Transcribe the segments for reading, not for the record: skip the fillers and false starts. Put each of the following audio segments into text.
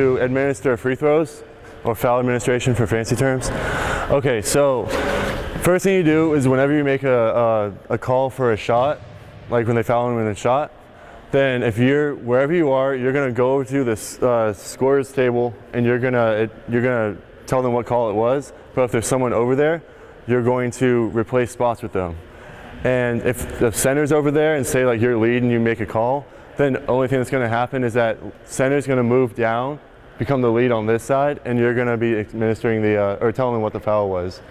to administer free throws, or foul administration for fancy terms. Okay, so first thing you do is whenever you make a call for a shot, like when they foul him in a shot, then if you're wherever you are, you're gonna go over to this scorer's table and you're gonna tell them what call it was. But if there's someone over there, you're going to replace spots with them. And if the center's over there and say like you're lead and you make a call, then the only thing that's going to happen is that center's going to move down, become the lead on this side, and you're going to be administering or telling them what the foul was.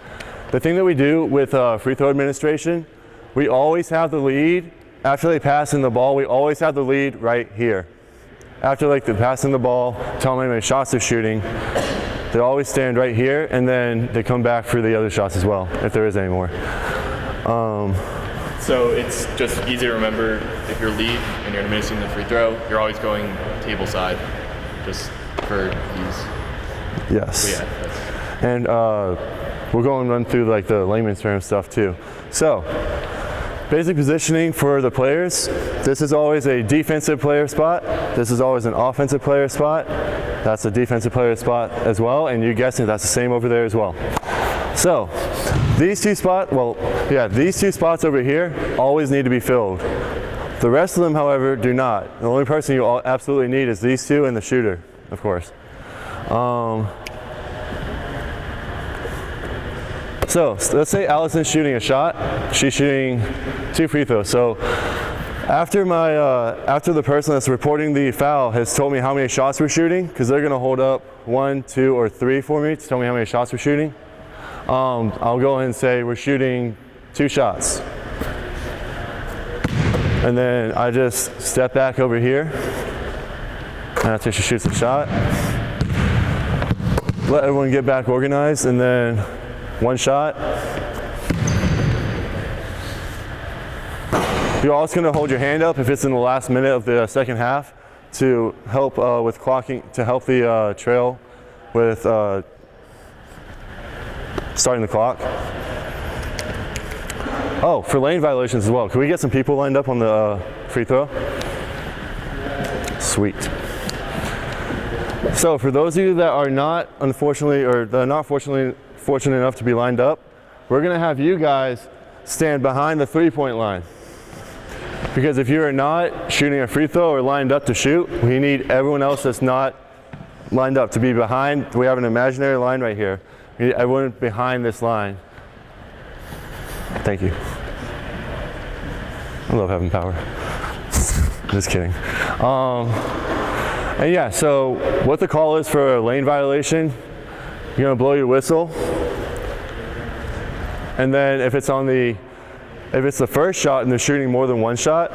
The thing that we do with free throw administration, we always have the lead after they pass in the ball. We always have the lead right here. After like they're passing the ball, telling them how many shots they're shooting, they always stand right here, and then they come back for the other shots as well, if there is any more. So it's just easy to remember if you're lead and you're administering the free throw, you're always going table side, just for ease. Yes. Yeah, and we'll go and run through like the layman's term stuff too. So, basic positioning for the players. This is always a defensive player spot. This is always an offensive player spot. That's a defensive player spot as well, and you're guessing that's the same over there as well. So, these two spots over here always need to be filled. The rest of them, however, do not. The only person you absolutely need is these two and the shooter, of course. So let's say Allison's shooting a shot. She's shooting 2 free throws. So after the person that's reporting the foul has told me how many shots we're shooting, because they're going to hold up 1, 2, or 3 for me to tell me how many shots we're shooting, I'll go ahead and say we're shooting 2 shots. And then I just step back over here, and after she shoots a shot, let everyone get back organized, and then 1 shot. You're also going to hold your hand up if it's in the last minute of the second half to help with clocking, to help the trail with starting the clock. Oh, for lane violations as well. Can we get some people lined up on the free throw? Sweet. So for those of you that are not unfortunately, or that are not fortunate enough to be lined up, we're going to have you guys stand behind the 3-point line. Because if you are not shooting a free throw or lined up to shoot, we need everyone else that's not lined up to be behind. We have an imaginary line right here. We need everyone behind this line. Thank you. I love having power. Just kidding. And yeah, so what the call is for a lane violation, you're gonna blow your whistle. And then if it's the first shot and they're shooting more than 1 shot,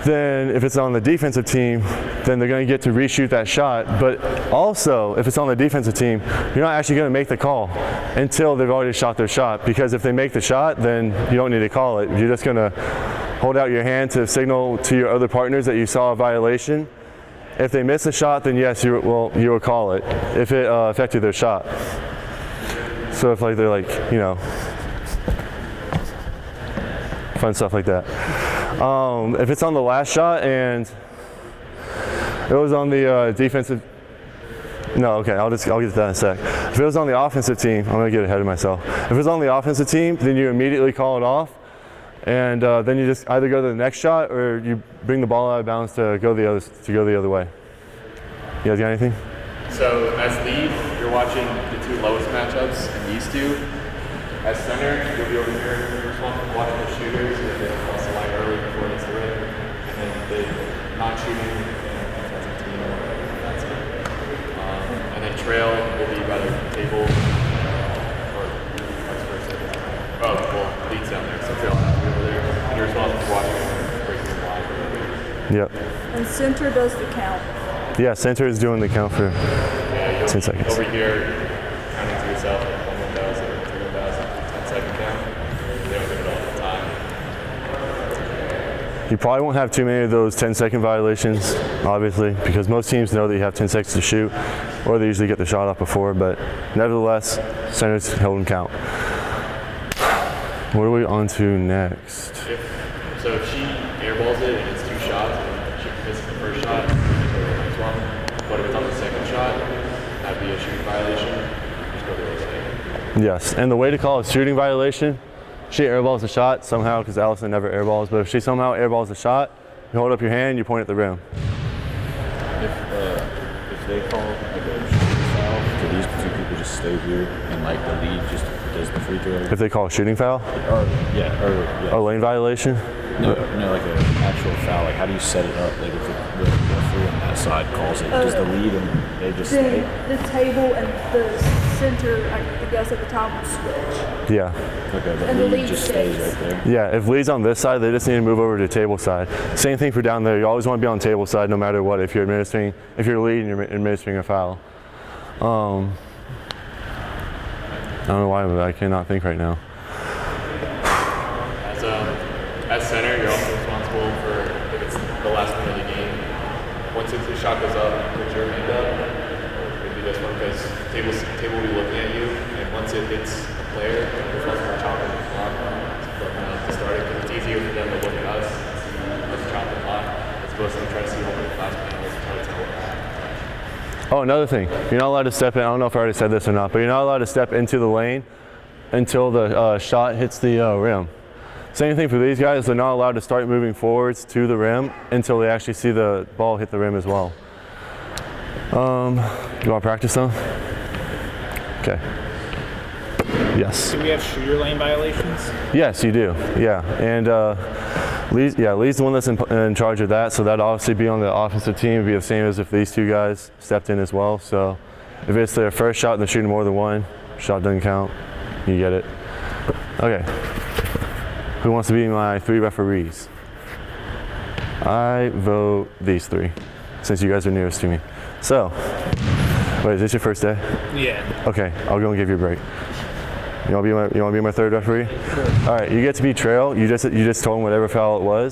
then if it's on the defensive team, then they're going to get to reshoot that shot. But also, if it's on the defensive team, you're not actually going to make the call until they've already shot their shot. Because if they make the shot, then you don't need to call it. You're just going to hold out your hand to signal to your other partners that you saw a violation. If they miss a shot, then yes, you will call it if it affected their shot. So if like they're like, you know, fun stuff like that. If it's on the last shot and it was on the defensive, no, okay, I'll get to that in a sec. If it was on the offensive team, I'm gonna get ahead of myself. If it was on the offensive team, then you immediately call it off, and then you just either go to the next shot or you bring the ball out of bounds to go the other way. You guys got anything? So as lead, you're watching the 2 lowest matchups and these 2. As center, you'll be over here. You're responsible for watching the shooters and they cross the line early before it's the rim. And then the non-shooting defensive team, that's it. And then trail will be by the table, or vice versa. Oh, well, lead's down there, so trail has to be over there. And you're responsible for watching and breaking the line over there. Yep. And center does the count. Yeah, center is doing the count for 10 seconds. Over here, counting to yourself, 1,000, 2,000, 10-second count. They don't do it all the time. You probably won't have too many of those 10-second violations, obviously, because most teams know that you have 10 seconds to shoot, or they usually get the shot off before, but nevertheless, centers holding count. What are we on to next? So if she airballs it and it's 2 shots, and she misses the first shot, the next one. But if it's on the second shot, violation, just go the other way. Yes, and the way to call a shooting violation, she airballs the shot somehow, because Allison never airballs, but if she somehow airballs the shot, you hold up your hand, you point at the rim. If they call like a shooting foul, do these two people just stay here and like the lead just does the free throw? If they call a shooting foul? Or A lane violation? no, like an actual foul. Like how do you set it up? Like if the referee on that side calls it, does the lead and they just stay? The table and the center, I guess at the top will switch. Yeah. Okay, but And the lead lead just stays stays. right there. Yeah, if lead's on this side, they just need to move over to table side. Same thing for down there. You always want to be on table side no matter what. If you're leading, you're administering a foul. I don't know why, but I cannot think right now. As center, you're also responsible for if it's the last minute of the game. Once the shot goes up, put your hand up. Maybe this one because table will be looking at you, and once it hits a player, you're responsible for chopping the clock to start it. Because it's easier for them to look at us and let's chop the clock as opposed to them trying to see how many last minute and try to tell what happened. Oh, another thing. You're not allowed to step in. I don't know if I already said this or not, but you're not allowed to step into the lane until the shot hits the rim. Same thing for these guys. They're not allowed to start moving forwards to the rim until they actually see the ball hit the rim as well. You want to practice them? Okay. Yes. Do we have shooter lane violations? Yes, you do. Yeah, and Lee's the one that's in charge of that. So that'd obviously be on the offensive team. It'd be the same as if these two guys stepped in as well. So if it's their first shot and they're shooting more than one, shot doesn't count. You get it. Okay. Who wants to be my 3 referees? I vote these 3, since you guys are nearest to me. So, wait, is this your first day? Yeah. Okay, I'll go and give you a break. You want to be my 3rd referee? Sure. All right, you get to be trail. You just told him whatever foul it was.